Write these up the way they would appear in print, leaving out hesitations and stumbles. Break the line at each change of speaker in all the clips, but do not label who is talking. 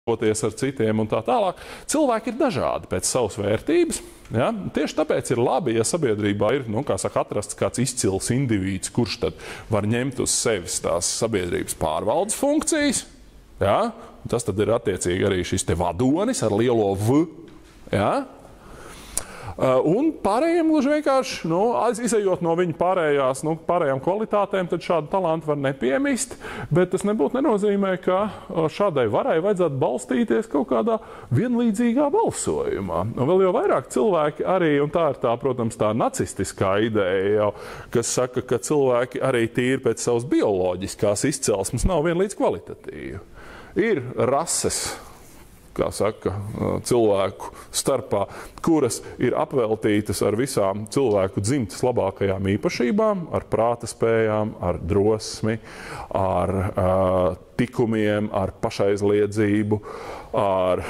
ar citiem un tā tālāk. Cilvēki ir dažādi pēc savas vērtības. Ja? Tieši tāpēc ir labi, ja sabiedrībā ir, atrasts kāds izcils indivīds, kurš tad var ņemt uz sevis tās sabiedrības pārvaldes funkcijas. Ja? Tas tad ir attiecīgi arī šis te vadonis ar lielo V. Ja? Un pārējiem gluži vienkārši, izejot no viņa pārējām kvalitātēm, tad šādu talantu var nepiemist, bet tas nebūtu nenozīmē, ka šādai varai vajadzētu balstīties kaut kādā vienlīdzīgā balsojumā. Un vēl jau vairāk cilvēki arī, un tā ir tā, protams, tā nacistiskā ideja jau, kas saka, ka cilvēki arī tīri pēc savas bioloģiskās izcelsmes nav vienlīdz kvalitatīvi. Ir rases, kā saka, cilvēku starpā, kuras ir apveltītas ar visām cilvēku dzimtas labākajām īpašībām, ar prāta spējām, ar drosmi, ar tikumiem, ar pašaizliedzību, ar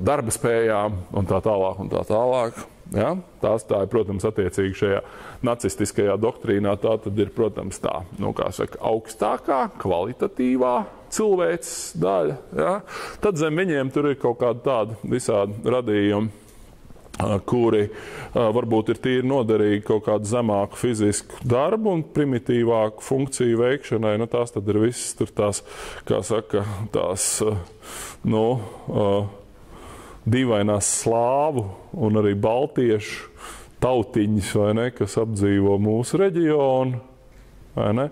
darba spējām un tā tālāk un tā tālāk. Ja? Tā ir, protams, attiecīgi šajā nacistiskajā doktrīnā, tā tad ir, protams, tā, augstākā, kvalitatīvā cilvēces daļa. Ja? Tad zem viņiem tur ir kaut kādi tādi visādi radījumi, kuri varbūt ir tīri noderīgi kaut kādu zemāku fizisku darbu un primitīvāku funkciju veikšanai. Tās tad ir visas tur tās, kā saka, tās, dīvainās slāvu un arī baltiešu tautiņas, vai ne, kas apdzīvo mūsu reģionu. Vai ne?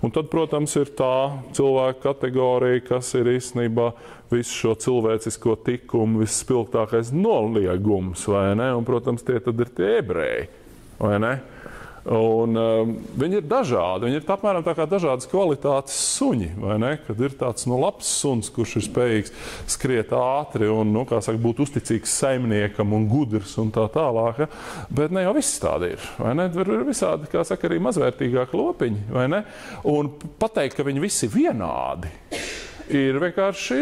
Un tad, protams, ir tā cilvēka kategorija, kas ir īstenībā visu šo cilvēcisko tikumu visspilgtākais noliegums, vai ne? Un, protams, tie tad ir tie ebreji, vai ne? Un viņi ir dažādi, viņi ir apmēram tā kā dažādas kvalitātes suņi, vai ne? Kad ir tāds labs suns, kurš ir spējīgs skriet ātri un, būt uzticīgs saimniekam un gudrs un tā tālāk, ja? Bet ne jau viss tādi ir, vai ne? Tur ir visādi, kā saka, arī mazvērtīgāki lopiņi, vai ne? Un pateikt, ka viņi visi vienādi, ir vienkārši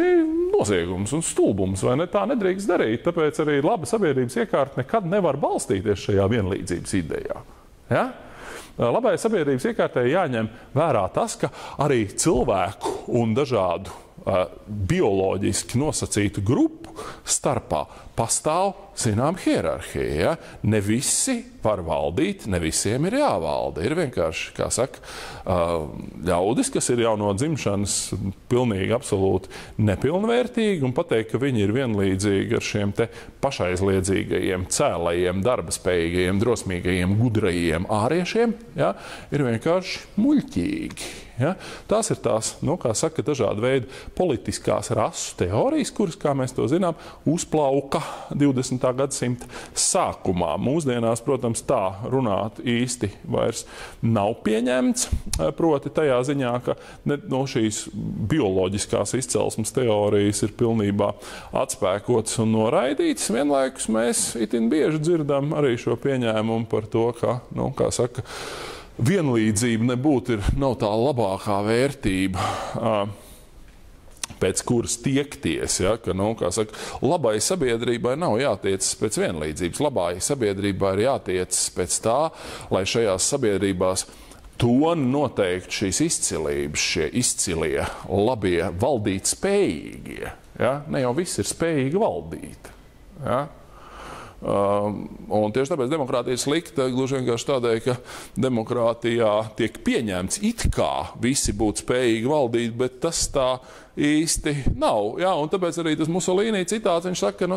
noziegums un stulbums, vai ne? Tā nedrīkst darīt, tāpēc arī laba sabiedrības iekārta nekad nevar balstīties šajā vienlīdzības idejā. Ja? Labai sabiedrības iekārtē jāņem vērā tas, ka arī cilvēku un dažādu bioloģiski nosacītu grupu starpā pastāv, zinām, hierarhija. Ja? Ne visi var valdīt, ne visiem ir jāvalda. Ir vienkārši, kā saka, ļaudis, kas ir jau no dzimšanas pilnīgi absolūti nepilnvērtīgi, un pateikt, ka viņi ir vienlīdzīgi ar šiem te pašaizliedzīgajiem, cēlajiem, darbaspējīgajiem, drosmīgajiem, gudrajiem āriešiem, ja? Ir vienkārši muļķīgi. Ja? Tās ir tās, kā saka, dažādi veidi politiskās rasu teorijas, kuras, kā mēs to zinām, uzplauka 20. gadsimta sākumā. Mūsdienās, protams, tā runāt īsti vairs nav pieņemts, proti tajā ziņā, ka šīs bioloģiskās izcelsmes teorijas ir pilnībā atspēkotas un noraidītas. Vienlaikus mēs itin bieži dzirdam arī šo pieņēmumu par to, ka, kā saka, vienlīdzība nav tā labākā vērtība, pēc kuras tiekties. Ja? Ka, kā saka, labai sabiedrībai nav jātiecas pēc vienlīdzības. Labai sabiedrībai ir jātiecas pēc tā, lai šajās sabiedrībās toni noteikti šīs izcilības, šie izcilie, labie, valdīt spējīgie. Ja? Ne jau visi ir spējīgi valdīt. Ja? Un tieši tāpēc demokrātija ir slikta, gluži vienkārši tādēļ, ka demokrātijā tiek pieņemts it kā visi būtu spējīgi valdīt, bet tas tā īsti nav. Ja? Un tāpēc arī tas Musolīni citāts, viņš saka,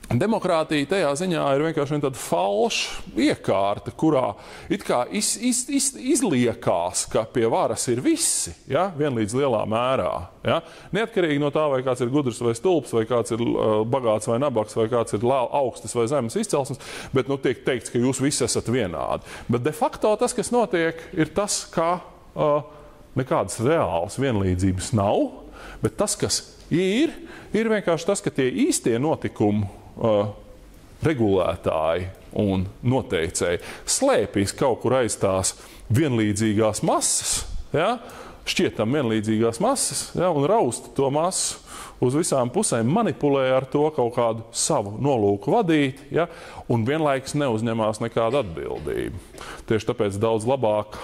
demokrātija tajā ziņā ir vienkārši tāda falša iekārta, kurā it kā izliekās, ka pie varas ir visi, ja? Vienlīdz lielā mērā. Ja? Neatkarīgi no tā, vai kāds ir gudrs vai stulbs, vai kāds ir bagāts vai nabaks, vai kāds ir augstas vai zemes izcelsmes, bet tiek teikts, ka jūs visi esat vienādi. Bet de facto tas, kas notiek, ir tas, ka nekādas reālas vienlīdzības nav, bet tas, kas ir vienkārši tas, ka tie īstie notikumi regulētāji un noteicēji slēpjas kaut kur aiz tās vienlīdzīgās masas, ja? Šķietam vienlīdzīgās masas, ja? Un raust to masu uz visām pusēm, manipulē ar to kaut kādu savu nolūku vadīt, ja? Un vienlaikus neuzņemās nekādu atbildību. Tieši tāpēc daudz labāk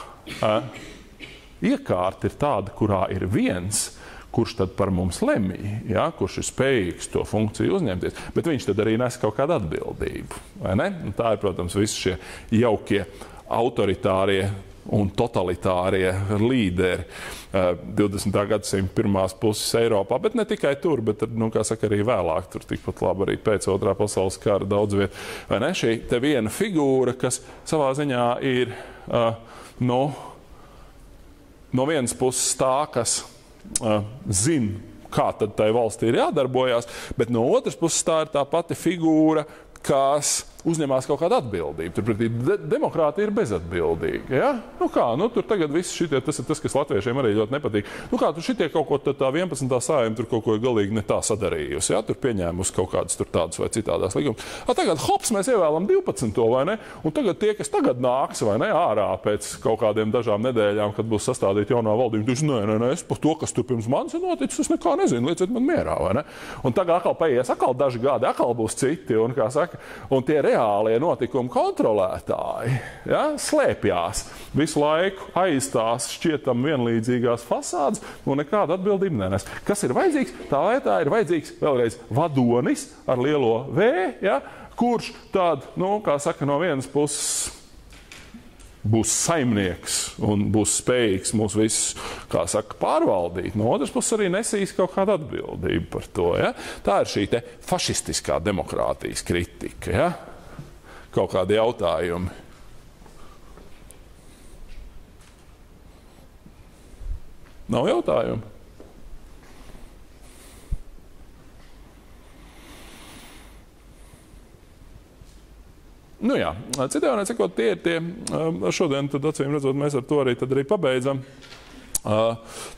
iekārta ir tāda, kurā ir viens, kurš tad par mums lemj, ja? Kurš ir spējīgs to funkciju uzņemties, bet viņš tad arī nes kaut kādu atbildību. Vai ne? Un tā ir, protams, visi šie jaukie autoritārie un totalitārie līderi 20. gadsimta pirmās puses Eiropā, bet ne tikai tur, bet, kā saka, arī vēlāk, tur tikpat labi arī pēc Otrā pasaules kara daudz viet. Vai ne? Šī te viena figūra, kas savā ziņā ir, no vienas puses tā, kas zina, kā tad tai valstī ir jādarbojās, bet no otras puses tā ir tā pati figūra, kas uzņemās kaut kādu atbildību. Turpretī demokrātija ir bezatbildīga. Ja? Tur tagad viss šitie, tas ir tas, kas latviešiem arī ļoti nepatīk. Tur šitie kaut ko tā 11. Saeima tur kaut ko galīgi ne tā sadarījusi. Ja? Tur pieņēmusi kaut kādas tur tādas vai citādās līgumus. Tagad hops, mēs ievēlam 12. vai ne? Un tagad tie, kas tagad nāks vai ne, ārā pēc kaut kādiem dažām nedēļām, kad būs sastādīta jaunā valdība, nē, es par to, kas tur pirms manis ir noticis, es nekā nezinu, lieciet man mierā, vai ne? Un tagad atkal paies, atkal daži gadi, atkal būs citi, un kā saka, un tie reālie notikumi kontrolētāji, ja, slēpjās visu laiku aiz šķietam vienlīdzīgās fasādes un nekādu atbildību nenes. Kas ir vajadzīgs? Tā vietā ir vajadzīgs vēlreiz vadonis ar lielo V, ja, kurš tad, kā saka, no vienas puses būs saimnieks un būs spējīgs mūs visus, kā saka, pārvaldīt. No otras puses arī nesīs kaut kādu atbildību par to. Ja? Tā ir šī te fašistiskā demokrātijas kritika. Ja? Kaut kādi jautājumi. Nav jautājumu? Jā, citādi nesakot, tie ir tie, šodien, tad acīm redzot, mēs ar to arī pabeidzam.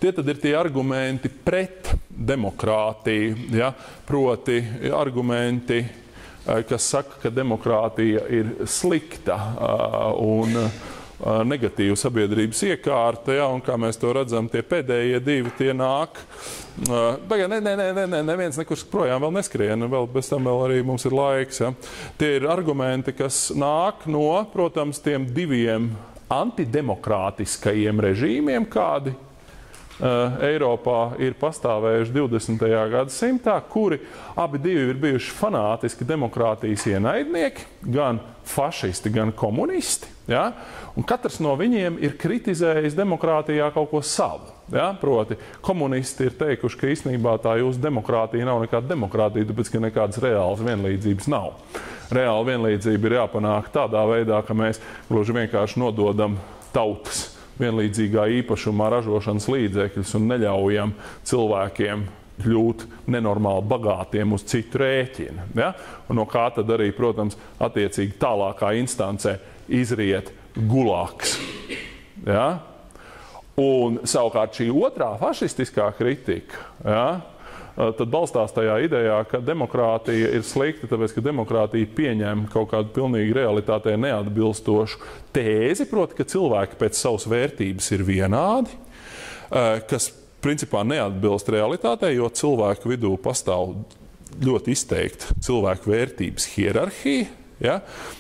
Tie tad ir tie argumenti pret demokrātiju, ja? Proti argumenti, kas saka, ka demokrātija ir slikta un negatīva sabiedrības iekārta, ja? Un kā mēs to redzam, tie pēdējie divi, tie nāk. Neviens nekur projām vēl neskrien, vēl bez tam vēl arī mums ir laiks. Ja? Tie ir argumenti, kas nāk no, protams, tiem diviem antidemokrātiskajiem režīmiem, kādi Eiropā ir pastāvējuši 20. gadsimtā, kuri abi divi ir bijuši fanātiski demokrātijas ienaidnieki, gan fašisti, gan komunisti. Ja? Un katrs no viņiem ir kritizējis demokrātijā kaut ko savu. Ja? Proti, komunisti ir teikuši, ka īstenībā tā jūsu demokrātija nav nekāda demokrātija, tāpēc, ka nekādas reālas vienlīdzības nav. Reāla vienlīdzība ir jāpanāk tādā veidā, ka mēs gluži vienkārši nododam tautas vienlīdzīgā īpašumā ražošanas līdzekļus un neļaujam cilvēkiem kļūt nenormāli bagātiem uz citu rēķinu. Ja? Un no kā tad arī, protams, attiecīgi tālākā instancē izriet gulaks. Ja? Un savukārt šī otrā fašistiskā kritika, ja, tad balstās tajā idejā, ka demokrātija ir slikta, tāpēc, ka demokrātija pieņem kaut kādu pilnīgi realitātei neatbilstošu tēzi, proti, ka cilvēki pēc savas vērtības ir vienādi, kas principā neatbilst realitātei, jo cilvēku vidū pastāv ļoti izteikta cilvēku vērtības hierarhija. Ja?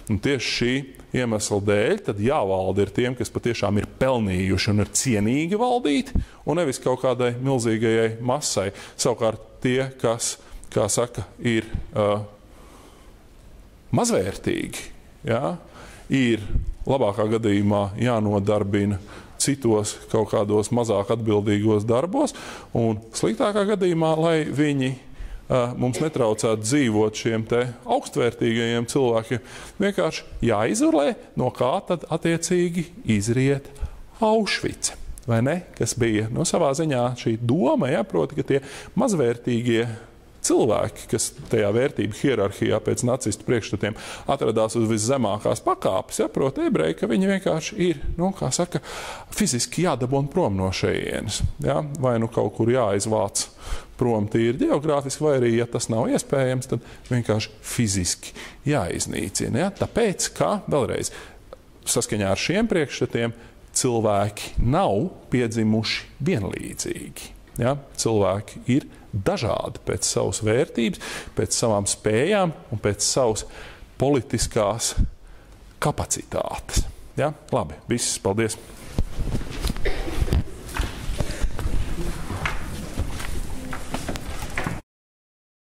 Un tieši šī iemesla dēļ tad jāvalda ir tiem, kas patiešām ir pelnījuši un ir cienīgi valdīt, un nevis kaut kādai milzīgajai masai. Savukārt tie, kas, kā saka, ir mazvērtīgi, ja? Ir labākā gadījumā jānodarbina citos kaut kādos mazāk atbildīgos darbos, un sliktākā gadījumā, lai viņi mums netraucētu dzīvot šiem te augstvērtīgajiem cilvēkiem, vienkārši jāizolē, no kā tad attiecīgi izriet Aušvice, vai ne? Kas bija savā ziņā šī doma, ja? Proti, ka tie mazvērtīgie cilvēki, kas tajā vērtību hierarhijā pēc nacistu priekšstatiem atradās uz viszemākās pakāpes, ja? Proti, ebreji, ka viņi vienkārši ir, kā saka, fiziski jādabon prom no šejienes, ja? Vai kaut kur jāizvāc prom tīri geogrāfiski, vai arī, ja tas nav iespējams, tad vienkārši fiziski jāiznīcina. Ja? Tāpēc, ka, vēlreiz, saskaņā ar šiem priekšstatiem, cilvēki nav piedzimuši vienlīdzīgi. Ja? Cilvēki ir dažādi pēc savas vērtības, pēc savām spējām un pēc savas politiskās kapacitātes. Ja? Labi, viss, paldies!